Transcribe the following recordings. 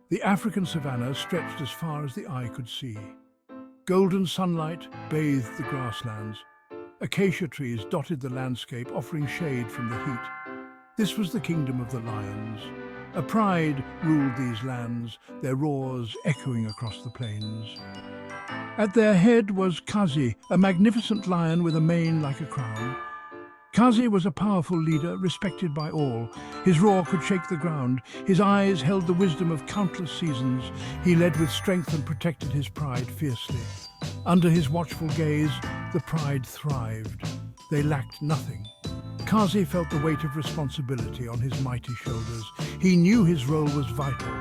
The African savannah stretched as far as the eye could see. Golden sunlight bathed the grasslands. Acacia trees dotted the landscape, offering shade from the heat. This was the kingdom of the lions. A pride ruled these lands, their roars echoing across the plains. At their head was Kazi, a magnificent lion with a mane like a crown. Kazi was a powerful leader, respected by all. His roar could shake the ground. His eyes held the wisdom of countless seasons. He led with strength and protected his pride fiercely. Under his watchful gaze, the pride thrived. They lacked nothing. Kazi felt the weight of responsibility on his mighty shoulders. He knew his role was vital.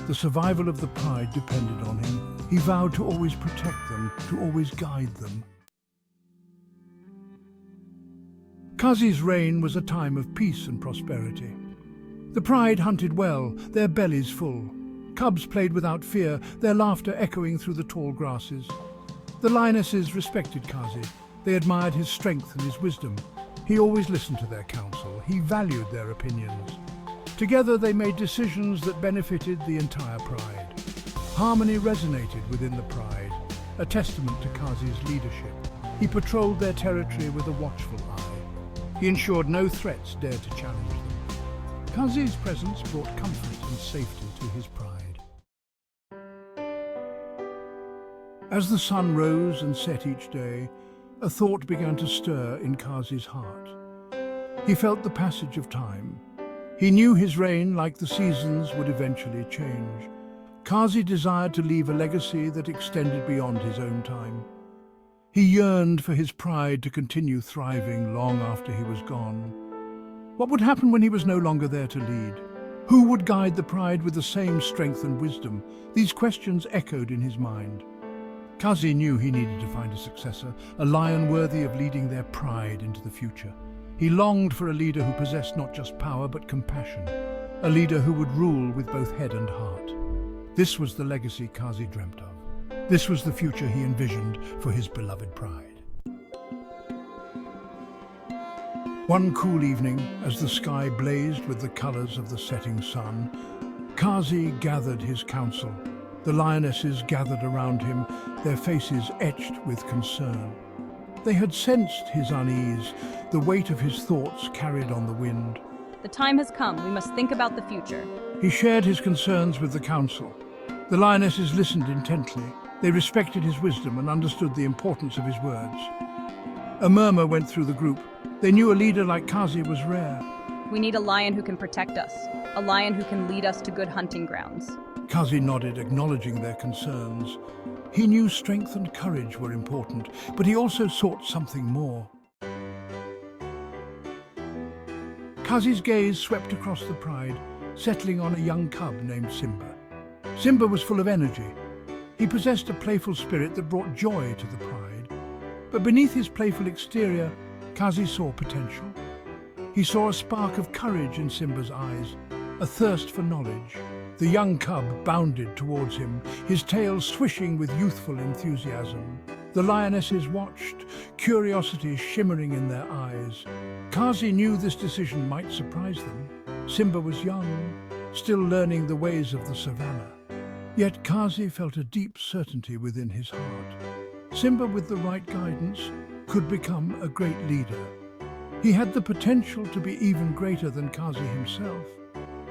The survival of the pride depended on him. He vowed to always protect them, to always guide them. Kazi's reign was a time of peace and prosperity. The pride hunted well, their bellies full. Cubs played without fear, their laughter echoing through the tall grasses. The lionesses respected Kazi. They admired his strength and his wisdom. He always listened to their counsel. He valued their opinions. Together they made decisions that benefited the entire pride. Harmony resonated within the pride, a testament to Kazi's leadership. He patrolled their territory with a watchful eye. He ensured no threats dared to challenge them. Kazi's presence brought comfort and safety to his pride. As the sun rose and set each day, a thought began to stir in Kazi's heart. He felt the passage of time. He knew his reign, like the seasons, would eventually change. Kazi desired to leave a legacy that extended beyond his own time. He yearned for his pride to continue thriving long after he was gone. What would happen when he was no longer there to lead? Who would guide the pride with the same strength and wisdom? These questions echoed in his mind. Kazi knew he needed to find a successor, a lion worthy of leading their pride into the future. He longed for a leader who possessed not just power but compassion, a leader who would rule with both head and heart. This was the legacy Kazi dreamt of. This was the future he envisioned for his beloved pride. One cool evening, as the sky blazed with the colors of the setting sun, Kazi gathered his council. The lionesses gathered around him, their faces etched with concern. They had sensed his unease, the weight of his thoughts carried on the wind. The time has come. We must think about the future. He shared his concerns with the council. The lionesses listened intently. They respected his wisdom and understood the importance of his words. A murmur went through the group. They knew a leader like Kazi was rare. We need a lion who can protect us, a lion who can lead us to good hunting grounds. Kazi nodded, acknowledging their concerns. He knew strength and courage were important, but he also sought something more. Kazi's gaze swept across the pride, settling on a young cub named Simba. Simba was full of energy. He possessed a playful spirit that brought joy to the pride. But beneath his playful exterior, Kazi saw potential. He saw a spark of courage in Simba's eyes, a thirst for knowledge. The young cub bounded towards him, his tail swishing with youthful enthusiasm. The lionesses watched, curiosity shimmering in their eyes. Kazi knew this decision might surprise them. Simba was young, still learning the ways of the savannah. Yet Kazi felt a deep certainty within his heart. Simba, with the right guidance, could become a great leader. He had the potential to be even greater than Kazi himself.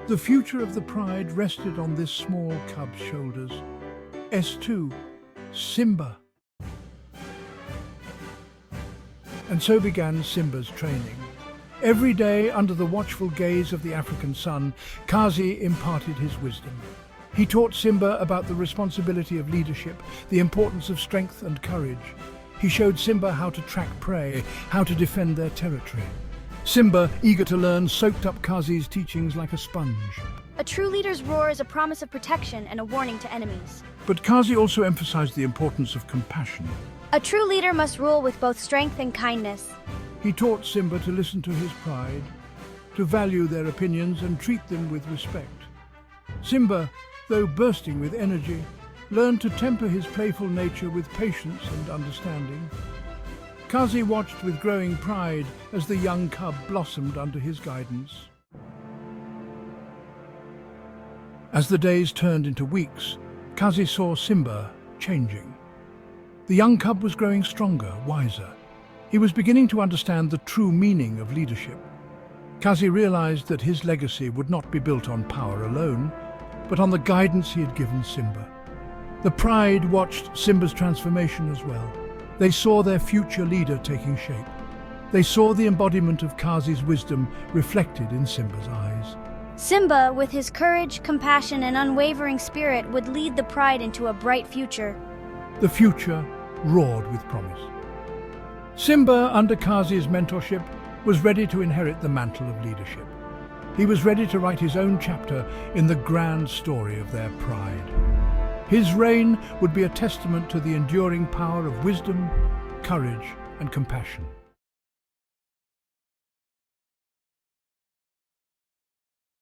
The future of the pride rested on this small cub's shoulders. S2, Simba. And so began Simba's training. Every day, under the watchful gaze of the African sun, Kazi imparted his wisdom. He taught Simba about the responsibility of leadership, the importance of strength and courage. He showed Simba how to track prey, how to defend their territory. Simba, eager to learn, soaked up Kazi's teachings like a sponge. A true leader's roar is a promise of protection and a warning to enemies. But Kazi also emphasized the importance of compassion. A true leader must rule with both strength and kindness. He taught Simba to listen to his pride, to value their opinions and treat them with respect. Simba, though bursting with energy, learned to temper his playful nature with patience and understanding. Kazi watched with growing pride as the young cub blossomed under his guidance. As the days turned into weeks, Kazi saw Simba changing. The young cub was growing stronger, wiser. He was beginning to understand the true meaning of leadership. Kazi realized that his legacy would not be built on power alone, but on the guidance he had given Simba. The pride watched Simba's transformation as well. They saw their future leader taking shape. They saw the embodiment of Kazi's wisdom reflected in Simba's eyes. Simba, with his courage, compassion, and unwavering spirit, would lead the pride into a bright future. The future roared with promise. Simba, under Kazi's mentorship, was ready to inherit the mantle of leadership. He was ready to write his own chapter in the grand story of their pride. His reign would be a testament to the enduring power of wisdom, courage, and compassion.